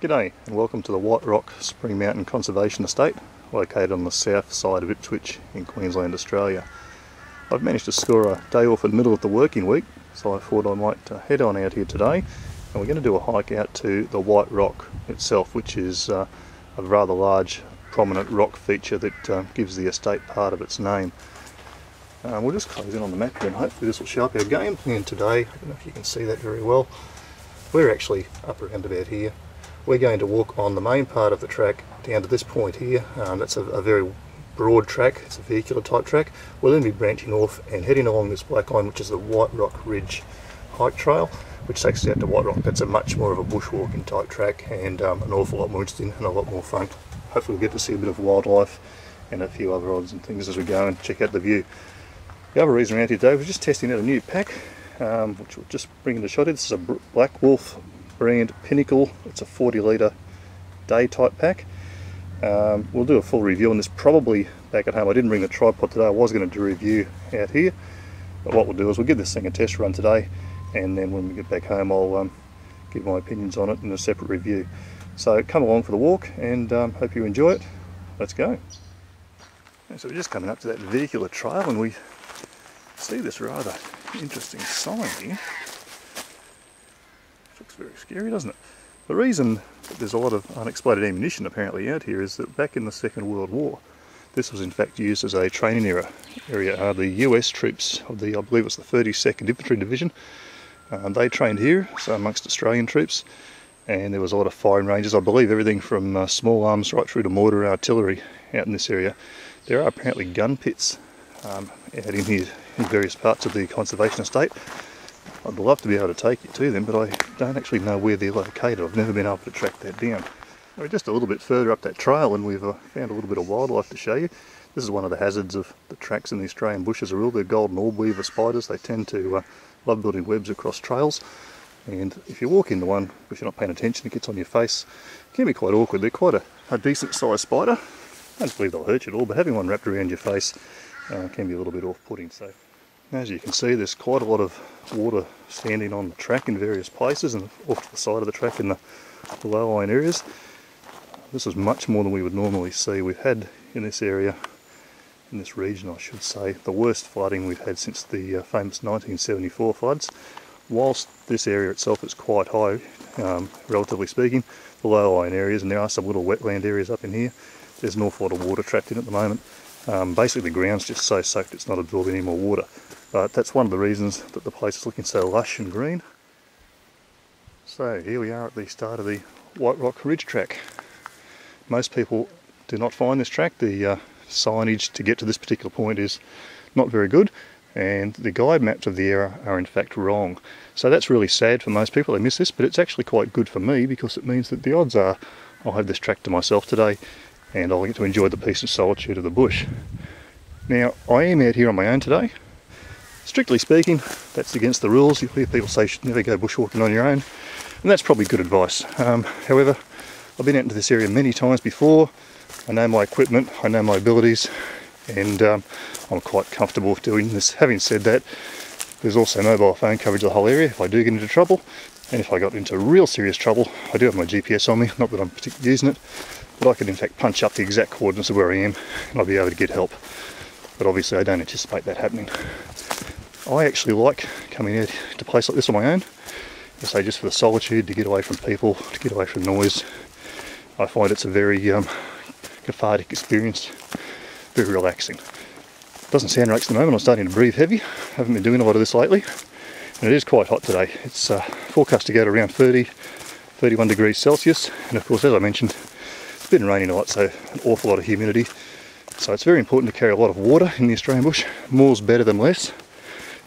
G'day and welcome to the White Rock Spring Mountain Conservation Estate, located on the south side of Ipswich in Queensland, Australia. I've managed to score a day off in the middle of the working week, so I thought I might head on out here today, and we're going to do a hike out to the White Rock itself, which is a rather large prominent rock feature that gives the estate part of its name. We'll just close in on the map here and hopefully this will show up our game. And today, I don't know if you can see that very well, we're actually up around about here. We're going to walk on the main part of the track down to this point here. That's a very broad track, it's a vehicular type track. We'll then be branching off and heading along this black line, which is the White Rock Ridge hike trail, which takes us out to White Rock. That's a much more of a bushwalking type track and an awful lot more interesting and a lot more fun. Hopefully we'll get to see a bit of wildlife and a few other odds and things as we go and check out the view. The other reason we're out here today was just testing out a new pack, which we'll just bring into shot here. This is a Blackwolf brand Pinnacle. It's a 40 litre day type pack. We'll do a full review on this probably back at home. I didn't bring the tripod today. I was going to do a review out here, but what we'll do is we'll give this thing a test run today, and then when we get back home I'll give my opinions on it in a separate review. So come along for the walk and hope you enjoy it. Let's go. And so we're just coming up to that vehicular trail and we see this rather interesting sign here. Looks very scary, doesn't it? The reason that there's a lot of unexploded ammunition apparently out here is that back in the Second World War, this was in fact used as a training area. The US troops of the, I believe it was the 32nd Infantry Division, they trained here, so amongst Australian troops, and there was a lot of firing ranges. I believe everything from small arms right through to mortar and artillery out in this area. There are apparently gun pits out in here in various parts of the conservation estate. I'd love to be able to take you to them, but I don't actually know where they're located. I've never been able to track that down. We're just a little bit further up that trail and we've found a little bit of wildlife to show you. This is one of the hazards of the tracks in the Australian bush as a rule. They're golden orb weaver spiders. They tend to love building webs across trails, and if you walk into one, if you're not paying attention, it gets on your face. It can be quite awkward. They're quite a decent sized spider. I don't believe they'll hurt you at all, but having one wrapped around your face can be a little bit off-putting. So as you can see, there's quite a lot of water standing on the track in various places and off to the side of the track in the low-lying areas. This is much more than we would normally see. We've had in this area, in this region I should say, the worst flooding we've had since the famous 1974 floods. Whilst this area itself is quite high, relatively speaking, the low-lying areas, and there are some little wetland areas up in here, there's an awful lot of water trapped in at the moment. Basically the ground's just so soaked it's not absorbing any more water. But that's one of the reasons that the place is looking so lush and green. So here we are at the start of the White Rock Ridge track. Most people do not find this track. The signage to get to this particular point is not very good, and the guide maps of the area are in fact wrong. So that's really sad for most people. They miss this, but it's actually quite good for me because it means that the odds are I'll have this track to myself today and I'll get to enjoy the peace and solitude of the bush. Now, I am out here on my own today. Strictly speaking, that's against the rules. You hear people say you should never go bushwalking on your own, and that's probably good advice. However, I've been out into this area many times before. I know my equipment, I know my abilities, and I'm quite comfortable with doing this. Having said that, there's also mobile phone coverage of the whole area if I do get into trouble, and if I got into real serious trouble, I do have my GPS on me, not that I'm particularly using it, but I could in fact punch up the exact coordinates of where I am and I'll be able to get help. But obviously I don't anticipate that happening. I actually like coming out to a place like this on my own, I say just for the solitude, to get away from people, to get away from noise. I find it's a very cathartic experience, very relaxing. It doesn't sound right at the moment. I'm starting to breathe heavy. I haven't been doing a lot of this lately, and it is quite hot today. It's forecast to go to around 31 degrees Celsius, and of course, as I mentioned, it's been raining a lot, so an awful lot of humidity. So it's very important to carry a lot of water in the Australian bush. More's better than less.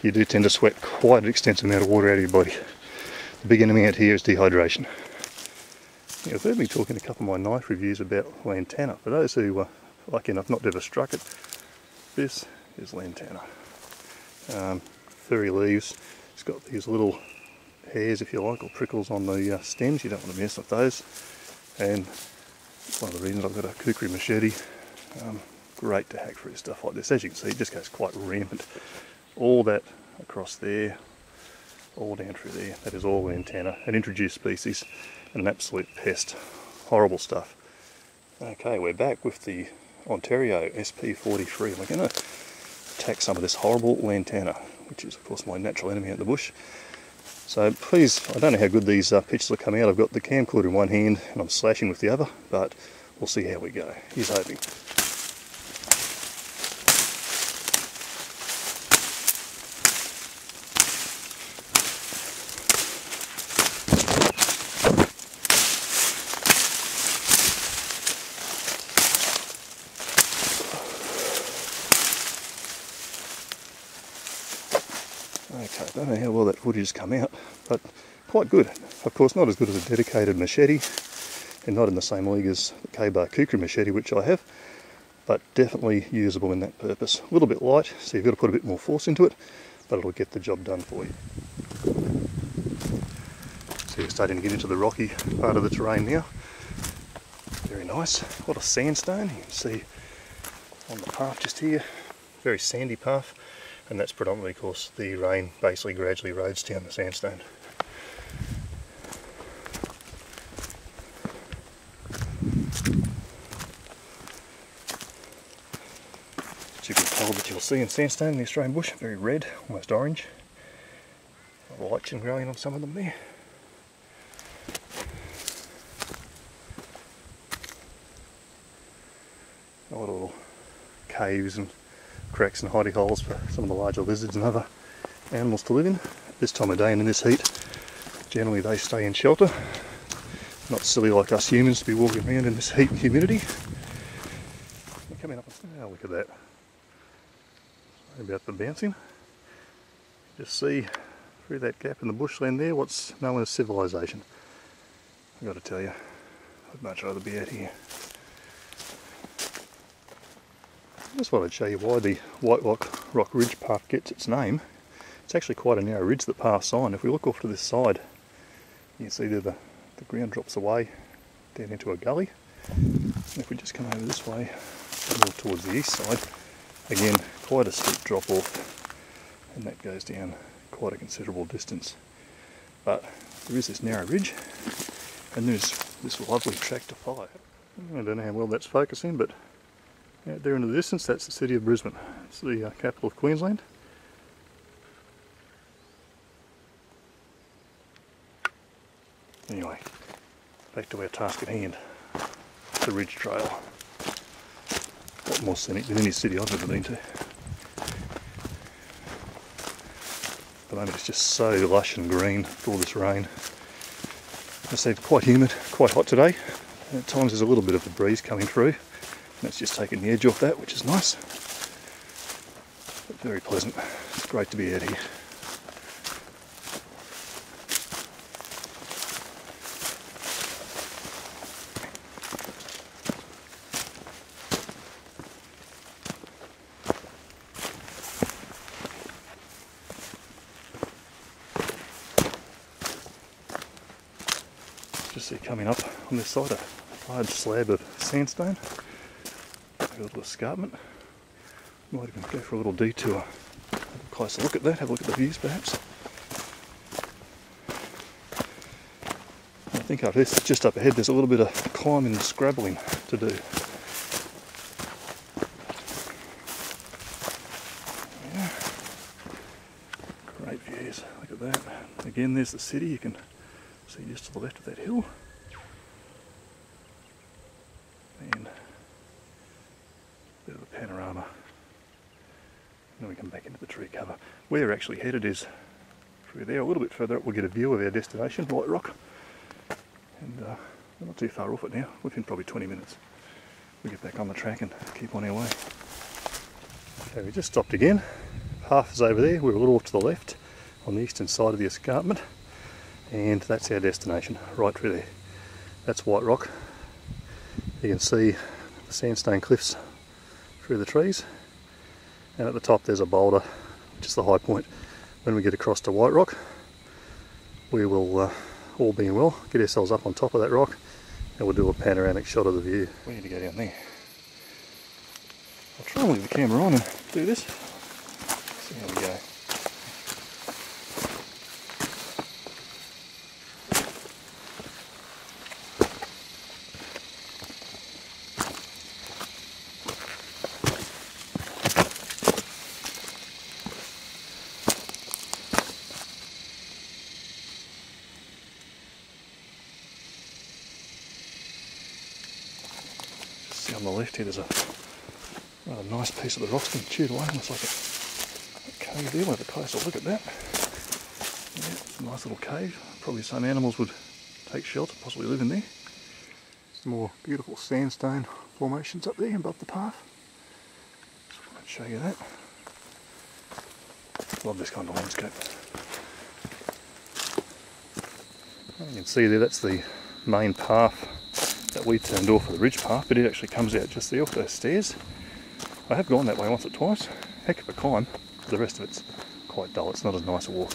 You do tend to sweat quite an extensive amount of water out of your body. The big enemy out here is dehydration. You've heard me talking a couple of my knife reviews about lantana. For those who are lucky enough not to have struck it, this is lantana. Furry leaves. It's got these little hairs, if you like, or prickles on the stems. You don't want to mess with those. And it's one of the reasons I've got a kukri machete. Great to hack through stuff like this. As you can see, it just goes quite rampant. All that across there, all down through there, that is all lantana, an introduced species. An absolute pest. Horrible stuff. Okay, we're back with the Ontario SP43. We're going to attack some of this horrible lantana, which is of course my natural enemy in the bush. So please, I don't know how good these pictures will come out. I've got the camcorder in one hand and I'm slashing with the other, but we'll see how we go. Here's hoping. Okay, I don't know how well that footage has come out, but quite good. Of course, not as good as a dedicated machete, and not in the same league as the K-Bar Kukri machete, which I have, but definitely usable in that purpose. A little bit light, so you've got to put a bit more force into it, but it'll get the job done for you. So you're starting to get into the rocky part of the terrain now. Very nice. A lot of sandstone. You can see on the path just here, very sandy path. And that's predominantly, of course, the rain basically gradually erodes down the sandstone. As you can tell that you'll see in sandstone in the Australian bush, very red, almost orange. Lichen growing on some of them there. A lot of little caves and cracks and hidey holes for some of the larger lizards and other animals to live in. This time of day and in this heat, generally they stay in shelter. Not silly like us humans to be walking around in this heat and humidity. We're coming up and look at that. Sorry about the bouncing. Just see through that gap in the bushland there what's known as civilization. I've got to tell you, I'd much rather be out here. I just wanted to show you why the White Rock Ridge path gets its name. It's actually quite a narrow ridge that paths on. If we look off to this side, you can see there the ground drops away down into a gully. And if we just come over this way, more towards the east side, again, quite a steep drop off, and that goes down quite a considerable distance. But there is this narrow ridge, and there's this lovely track to follow. I don't know how well that's focusing, but out there in the distance, that's the city of Brisbane. It's the capital of Queensland. Anyway, back to our task at hand. The Ridge Trail. A lot more scenic than any city I've ever been to. At the moment it's just so lush and green with all this rain. As I said, quite humid, quite hot today. And at times there's a little bit of a breeze coming through. That's just taking the edge off that, which is nice. But very pleasant. It's great to be out here. Just see coming up on this side a large slab of sandstone. A little escarpment. Might even go for a little detour. Have a closer look at that, have a look at the views perhaps. I think up this, just up ahead, there's a little bit of climbing and scrabbling to do. Yeah. Great views, look at that. Again, there's the city, you can see just to the left of that hill. And bit of a panorama. And then we come back into the tree cover. Where we're actually headed is through there. A little bit further up we'll get a view of our destination, White Rock. And we're not too far off it now, within probably 20 minutes. We'll get back on the track and keep on our way. Okay, we just stopped again. Half is over there, we're a little off to the left on the eastern side of the escarpment. And that's our destination, right through there. That's White Rock. You can see the sandstone cliffs through the trees, and at the top there's a boulder, which is the high point. When we get across to White Rock, we will, all being well, get ourselves up on top of that rock and we'll do a panoramic shot of the view. We need to go down there. I'll try and leave the camera on and do this. See how we go. on the left here, there's a nice piece of the rock's been chewed away. Looks like a cave there. We'll have a closer look at that. Yeah, it's a nice little cave. Probably some animals would take shelter, possibly live in there. Some more beautiful sandstone formations up there above the path. I'll show you that. Love this kind of landscape. You can see there, that's the main path that we turned off for the ridge path, but it actually comes out just there off those stairs. I have gone that way once or twice. Heck of a climb. The rest of it's quite dull. It's not as nice a walk.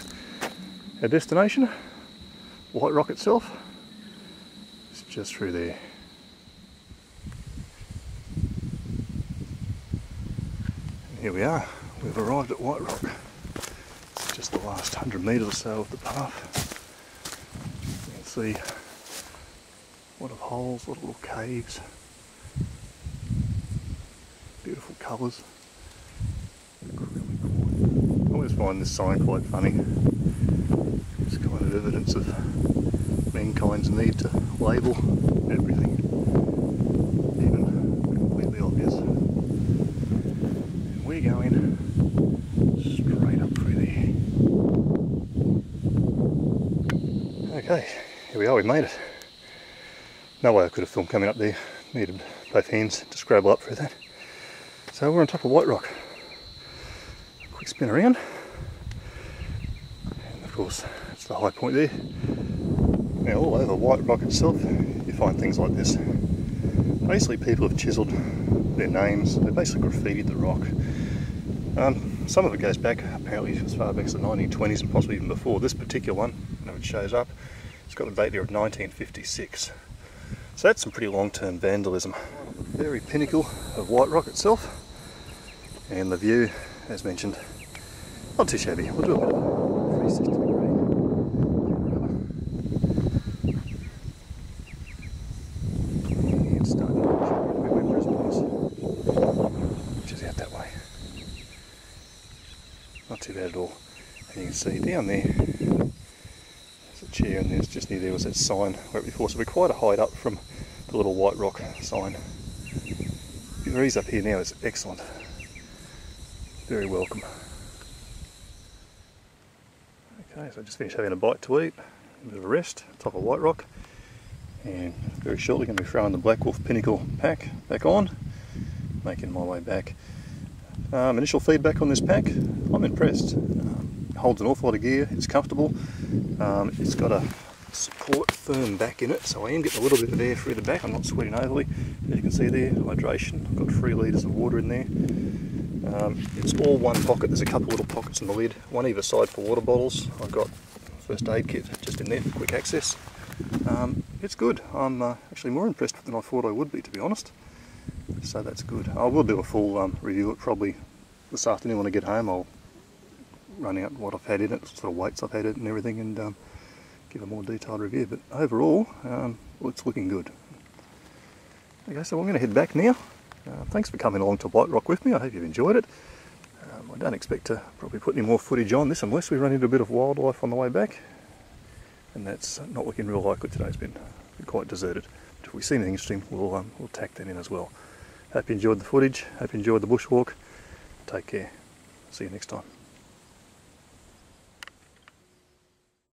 Our destination, White Rock itself, is just through there. And here we are. We've arrived at White Rock. It's just the last 100 metres or so of the path. You can see a lot of holes, a lot of little caves. Beautiful colours. I always find this sign quite funny. It's kind of evidence of mankind's need to label everything, even completely obvious. And we're going straight up through there. Okay, here we are, we made it. No way I could have filmed coming up there. Needed both hands to scrabble up through that. So we're on top of White Rock. Quick spin around. And of course, it's the high point there. Now all over White Rock itself, you find things like this. Basically people have chiselled their names. They basically graffitied the rock. Some of it goes back apparently as far back as the 1920s and possibly even before. This particular one, whenever it shows up, it's got the date there of 1956. So that's some pretty long-term vandalism. The very pinnacle of White Rock itself, and the view, as mentioned, not too shabby. We'll do a bit of a 360 degree. And starting to show where Brisbane is, which is out that way. Not too bad at all. And you can see down there, there's a chair, and there's just near there was that sign where it before, so we're quite a height up from the little White Rock sign. The breeze up here now is excellent. Very welcome. Okay, so I just finished having a bite to eat, a bit of a rest, top of White Rock, and very shortly going to be throwing the Blackwolf Pinnacle pack back on, making my way back. Initial feedback on this pack, I'm impressed. It holds an awful lot of gear, it's comfortable, it's got a support firm back in it, so I am getting a little bit of air through the back. I'm not sweating overly. As you can see there, hydration. I've got 3 litres of water in there. It's all one pocket. There's a couple little pockets in the lid, one either side for water bottles. I've got first aid kit just in there for quick access. It's good. I'm actually more impressed than I thought I would be, to be honest. So that's good. I will do a full review it probably this afternoon when I get home. I'll run out what I've had in it, sort of weights I've had it and everything, and give a more detailed review, but overall, well, it's looking good. Okay, so I'm going to head back now. Thanks for coming along to White Rock with me. I hope you've enjoyed it. I don't expect to probably put any more footage on this unless we run into a bit of wildlife on the way back, and that's not looking real likely today. It's been quite deserted. But if we see anything interesting, we'll tack that in as well. Hope you enjoyed the footage. Hope you enjoyed the bushwalk. Take care. See you next time.